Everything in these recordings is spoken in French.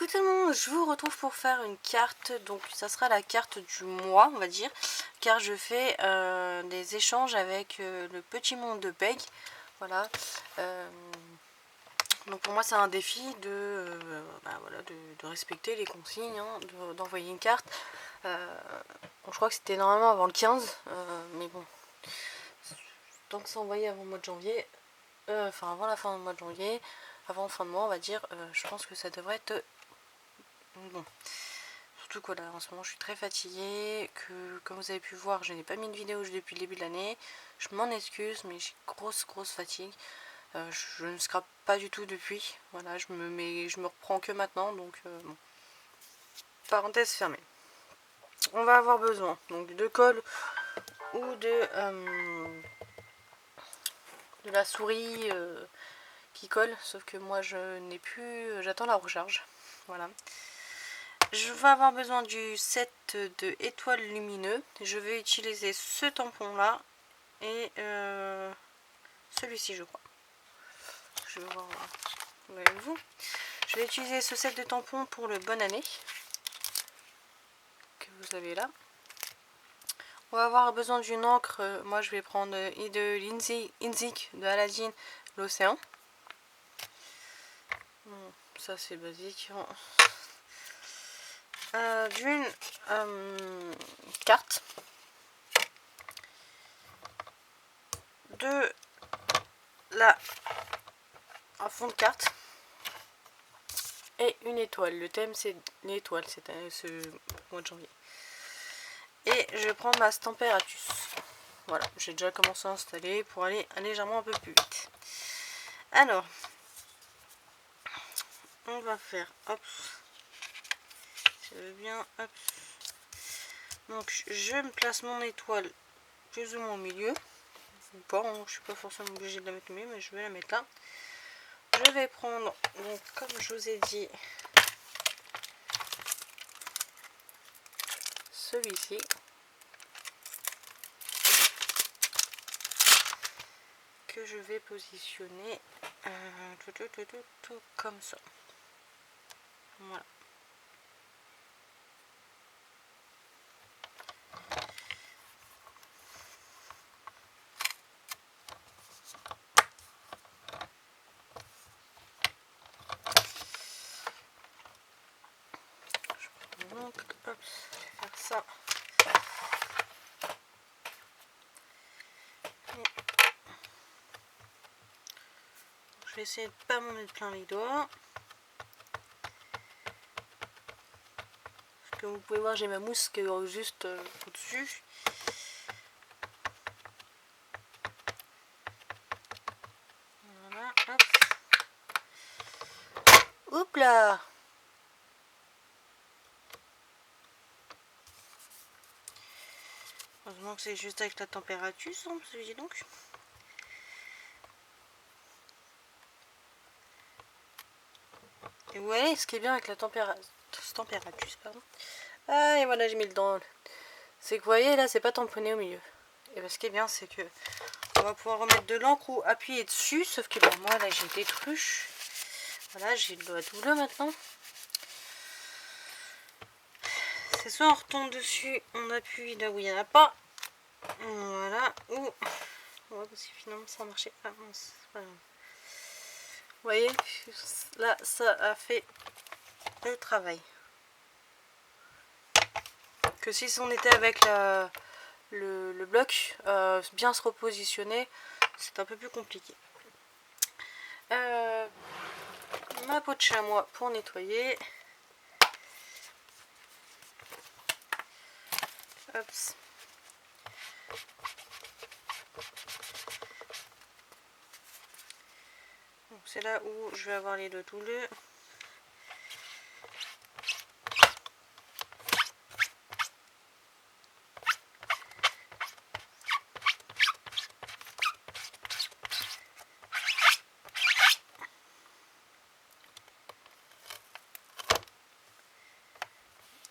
Coucou tout le monde, je vous retrouve pour faire une carte, donc ça sera la carte du mois on va dire, car je fais des échanges avec le petit monde de Peg, voilà. Donc pour moi c'est un défi de respecter les consignes, hein, d'envoyer une carte. Bon, je crois que c'était normalement avant le 15, mais bon, tant que c'est envoyé avant le mois de janvier, enfin avant la fin du mois de janvier, avant fin de mois on va dire, je pense que ça devrait être bon. Surtout que là en ce moment je suis très fatiguée, que comme vous avez pu voir je n'ai pas mis de vidéo depuis le début de l'année. Je m'en excuse mais j'ai grosse fatigue. Je ne scrape pas du tout depuis. Voilà, je me reprends que maintenant, donc bon. Parenthèse fermée. On va avoir besoin donc de colle ou de la souris qui colle, sauf que moi je n'ai plus, j'attends la recharge. Voilà. Je vais avoir besoin du set de étoiles lumineux. Je vais utiliser ce tampon là et celui-ci je crois. Je vais voir avec vous. Je vais utiliser ce set de tampons pour le bonne année que vous avez là. On va avoir besoin d'une encre. Moi je vais prendre de Inzik de Aladdin, l'océan. Bon, ça c'est basique. D'une carte, de un fond de carte et une étoile. Le thème c'est l'étoile ce mois de janvier. Et je prends ma Stamparatus. Voilà, j'ai déjà commencé à installer pour aller légèrement un peu plus vite. Alors, on va faire, hop, je veux bien, hop. Donc je me place mon étoile plus ou moins au milieu. Ou pas, hein, je suis pas forcément obligée de la mettre au milieu, mais je vais la mettre là. Je vais prendre, donc comme je vous ai dit, celui-ci. Que je vais positionner tout comme ça. Voilà. Donc, hop, je vais faire ça. Je vais essayer de pas m'en mettre plein les doigts. Comme vous pouvez voir, j'ai ma mousse qui est juste au-dessus. Voilà, hop. Oups là! Heureusement que c'est juste avec la température, hein, dis donc. Et vous voyez, ce qui est bien avec la température, pardon. Ah, et voilà, j'ai mis le dent. C'est que vous voyez, là, c'est pas tamponné au milieu. Et ben, ce qui est bien, c'est que on va pouvoir remettre de l'encre ou appuyer dessus. Sauf que ben, moi, là, j'ai des truches. Voilà, j'ai le doigt tout bleu maintenant. C'est soit on retombe dessus, on appuie là où il n'y en a pas. Voilà, ou... Ouais, parce que finalement, ça a marché. Ah mince, c'est pas grave. Vous voyez, là, ça a fait le travail. Que si on était avec le bloc, bien se repositionner, c'est un peu plus compliqué. Ma peau de chamois pour nettoyer. Hop. C'est là où je vais avoir les doigts tout bleus.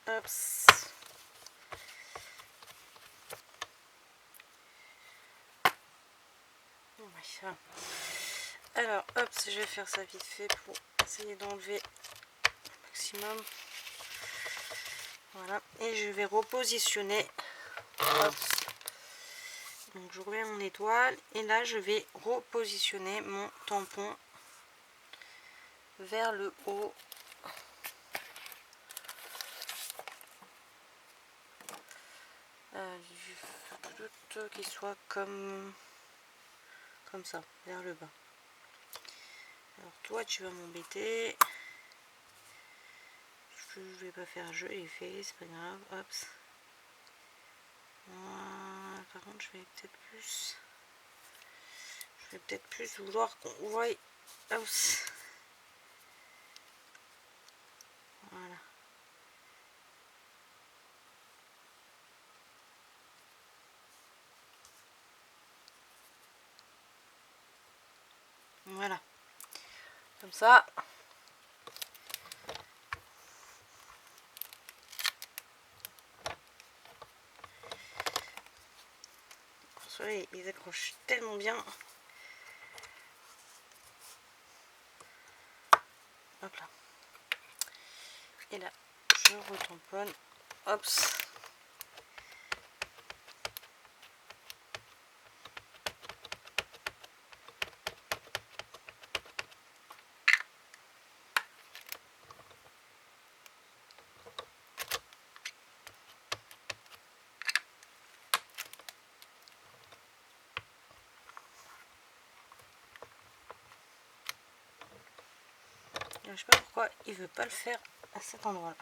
Hop. Alors, hop, je vais faire ça vite fait pour essayer d'enlever maximum. Voilà, et je vais repositionner. Hop. Donc je reviens mon étoile et là je vais repositionner mon tampon vers le haut. Qu'il soit comme ça, vers le bas. Alors toi tu vas m'embêter. Je vais pas faire jeu et fait, c'est pas grave. Hop. Voilà. Par contre je vais peut-être plus vouloir qu'on voie. Hop. Voilà. Voilà. Comme ça. Ils accrochent tellement bien. Hop là. Et là, je retamponne. Hop. Je sais pas pourquoi il veut pas le faire à cet endroit là.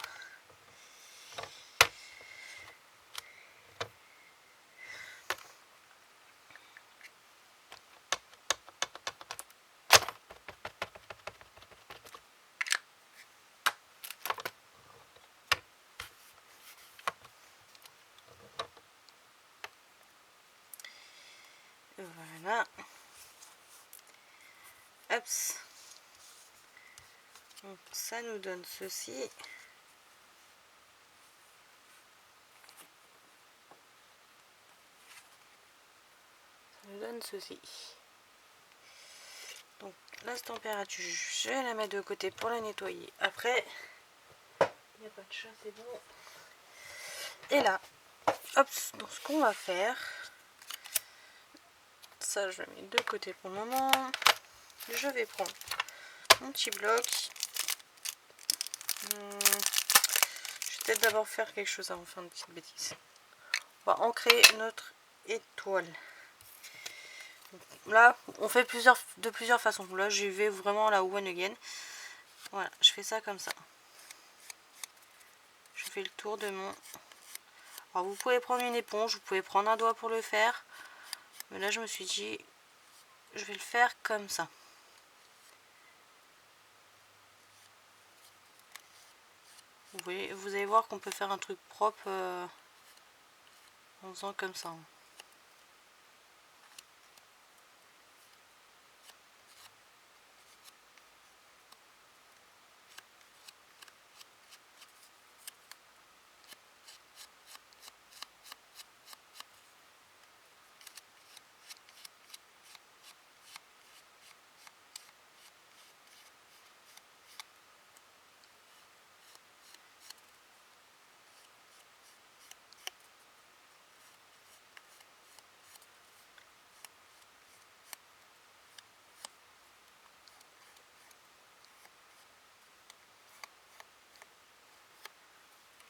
Voilà. Hop. Donc ça nous donne ceci. Ça nous donne ceci. Donc la température, je vais la mettre de côté pour la nettoyer. Après, il n'y a pas de chat, c'est bon. Et là, hop, donc ce qu'on va faire, ça je le mets de côté pour le moment. Je vais prendre mon petit bloc. Je vais peut-être d'abord faire quelque chose avant de faire une petite bêtise. On va ancrer notre étoile. Donc, là, on fait de plusieurs façons. Là, je vais vraiment à la one again. Voilà, je fais ça comme ça. Je fais le tour de mon... Alors, vous pouvez prendre une éponge, vous pouvez prendre un doigt pour le faire. Mais là, je me suis dit, je vais le faire comme ça. Vous allez voir qu'on peut faire un truc propre en faisant comme ça.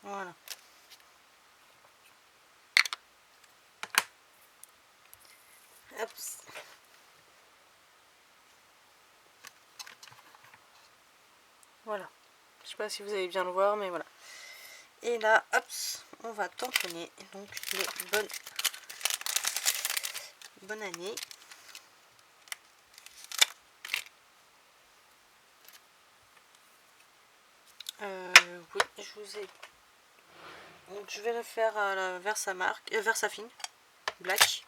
Voilà. Hop. Voilà. Je sais pas si vous allez bien le voir, mais voilà. Et là, hop, on va tamponner donc les bonne année. Oui, je vous ai. Donc je vais le faire à la Versa marque, Versa fine, black.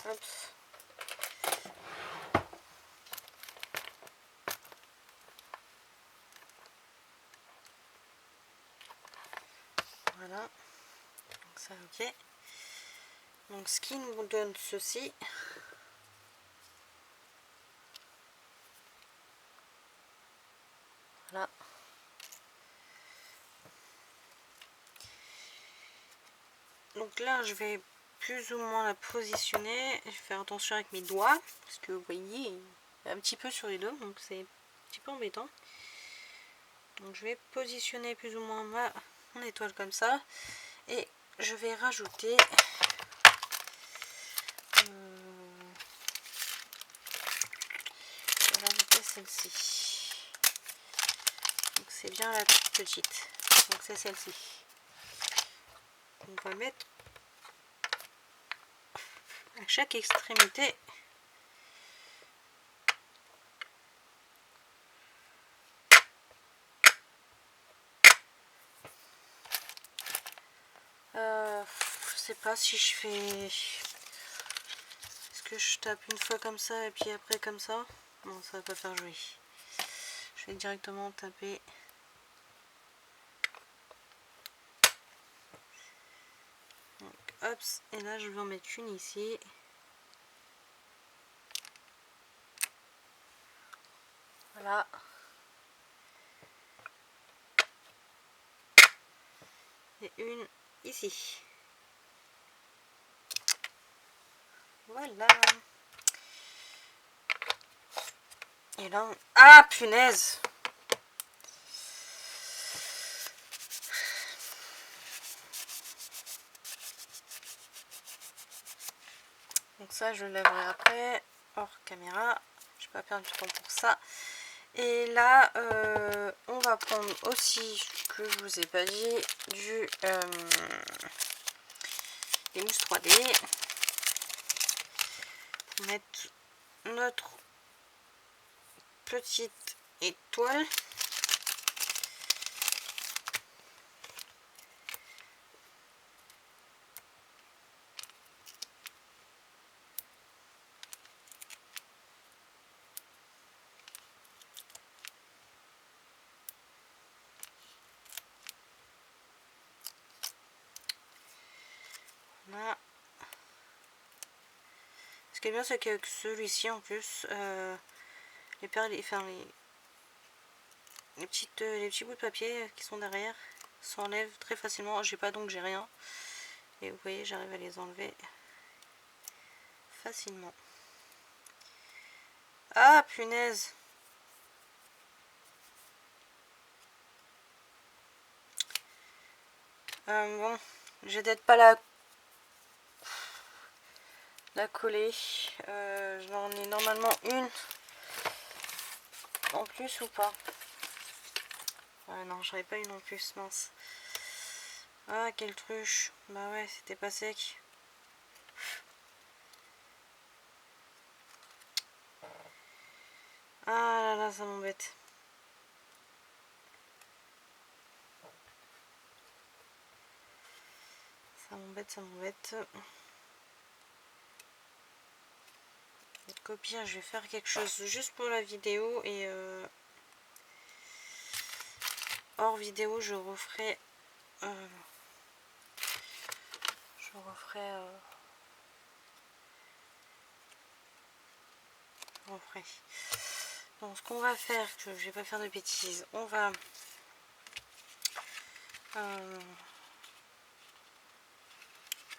Hop. Voilà, donc ça ok. Donc ce qui nous donne ceci. Voilà. Donc là je vais plus ou moins la positionner. Je vais faire attention avec mes doigts parce que vous voyez il y a un petit peu sur les deux, donc c'est un petit peu embêtant. Donc je vais positionner plus ou moins mon étoile comme ça et je vais rajouter celle-ci. Donc c'est bien la toute petite. Donc c'est celle-ci. On va mettre à chaque extrémité. Je sais pas si je fais... Est-ce que je tape une fois comme ça et puis après comme ça? Non, ça va pas faire joli. Je vais directement taper. Donc, hop, et là je vais en mettre une ici. Voilà. Et une ici. Voilà. Et là, ah punaise! Donc ça, je le lèverai après, hors caméra. Je vais pas perdre du temps pour ça. Et là, on va prendre aussi, que je vous ai pas dit, des mousses 3D. Pour mettre notre petite étoile. Voilà. Ce qui est bien, c'est qu'avec celui-ci en plus, les petits bouts de papier qui sont derrière s'enlèvent très facilement. J'ai pas donc j'ai rien. Et vous voyez, j'arrive à les enlever facilement. Ah punaise! Bon, j'ai peut-être pas la coller. J'en ai normalement une en plus ou pas? Non, j'en ai pas une en plus, mince. Ah, quelle truche. Bah ouais, c'était pas sec. Ah là là, ça m'embête. Ça m'embête, ça m'embête. Donc au pire, je vais faire quelque chose juste pour la vidéo et hors vidéo, je referai. Donc ce qu'on va faire, que je vais pas faire de bêtises, on va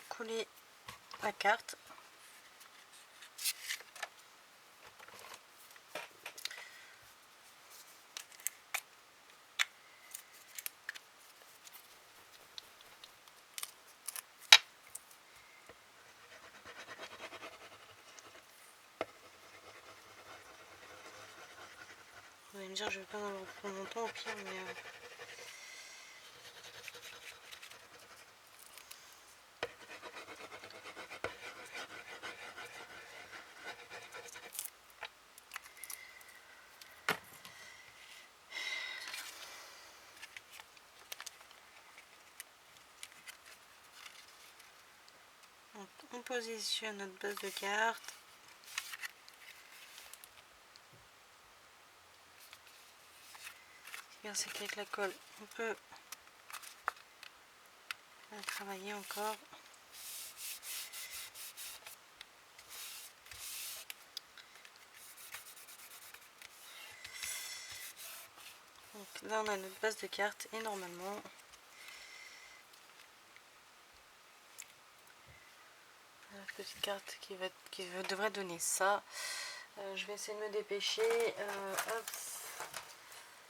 coller la carte. Vous allez me dire, je vais pas prendre mon temps au pire, mais on positionne notre base de carte. Ce qui est bien, c'est qu'avec la colle, on peut à travailler encore. Donc là on a notre base de cartes et normalement la petite carte qui devrait donner ça. Je vais essayer de me dépêcher. Hop.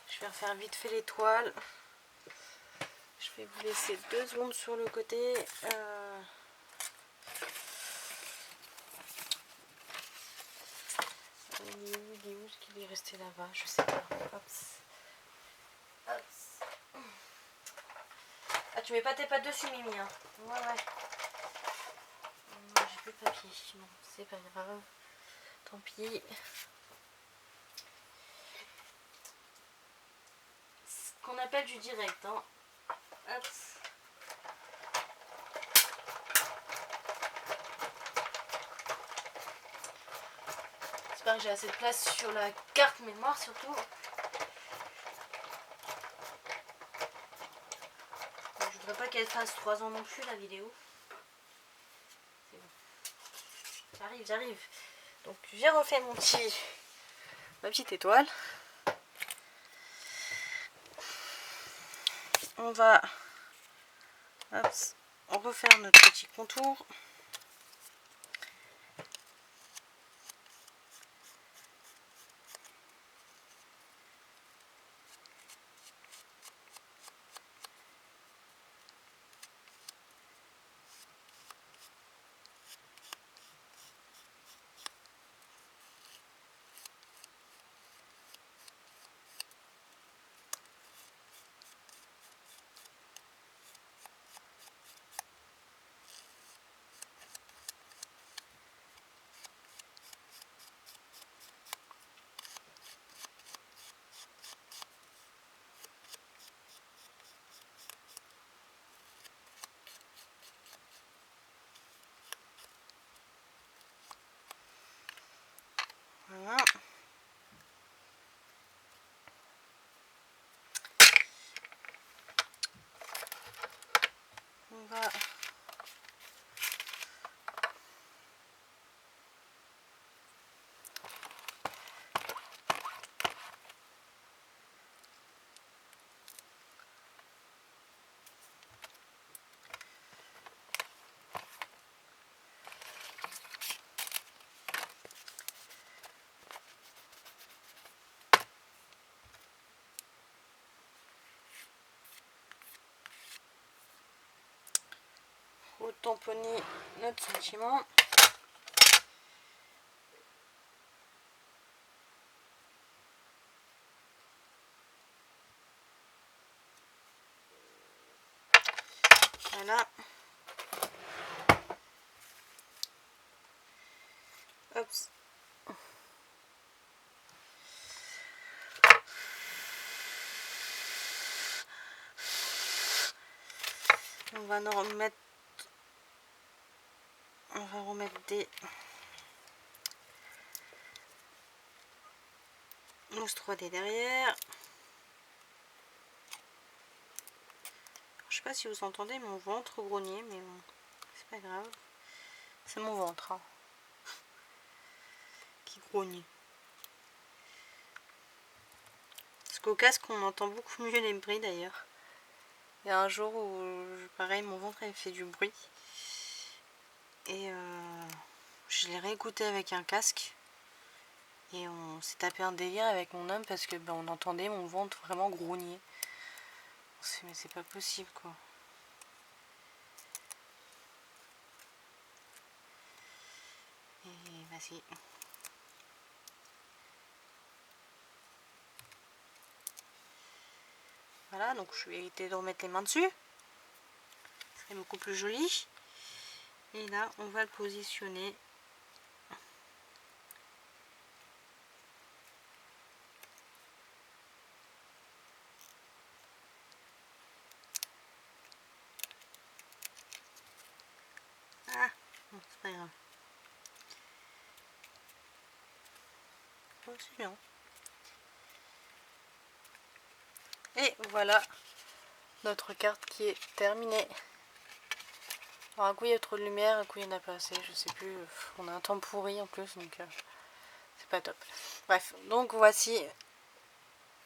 Je vais refaire vite fait l'étoile. Je vais vous laisser 2 secondes sur le côté. Il est où ce qu'il est resté là-bas? Je sais pas. Hop. Hop. Ah, tu mets pas tes pattes dessus, Mimi, hein. Ouais. J'ai plus de papier. Bon, c'est pas grave. Tant pis. Ce qu'on appelle du direct, hein. Hop. J'espère que j'ai assez de place sur la carte mémoire surtout. Je voudrais pas qu'elle fasse 3 ans non plus la vidéo. C'est bon. J'arrive. Donc j'ai refait ma petite étoile. On va refaire notre petit contour. Voilà. On va tamponner notre sentiment. Voilà. Hop. On va remettre des mousse 3D derrière. Je sais pas si vous entendez mon ventre grogner, mais bon, c'est pas grave. C'est mon ventre hein, qui grogne. Parce qu'au casque, on entend beaucoup mieux les bruits d'ailleurs. Il y a un jour où, pareil, mon ventre avait fait du bruit. Et je l'ai réécouté avec un casque. Et on s'est tapé un délire avec mon homme parce que on entendait mon ventre vraiment grogner. Mais c'est pas possible quoi. Et vas-y. Voilà, donc je vais éviter de remettre les mains dessus. Ce serait beaucoup plus joli. Et là, on va le positionner. Ah, bon, c'est pas grave. Oh, c'est bien. Et voilà notre carte qui est terminée. Alors un coup il y a trop de lumière, un coup il n'y en a pas assez, je sais plus. On a un temps pourri en plus, donc c'est pas top. Bref, donc voici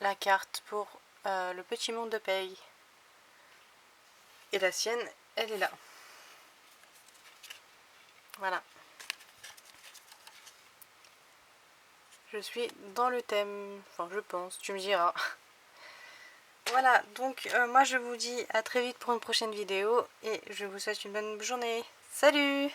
la carte pour le petit monde de paye. Et la sienne, elle est là. Voilà. Je suis dans le thème, enfin je pense, tu me diras. Voilà, donc moi je vous dis à très vite pour une prochaine vidéo et je vous souhaite une bonne journée. Salut!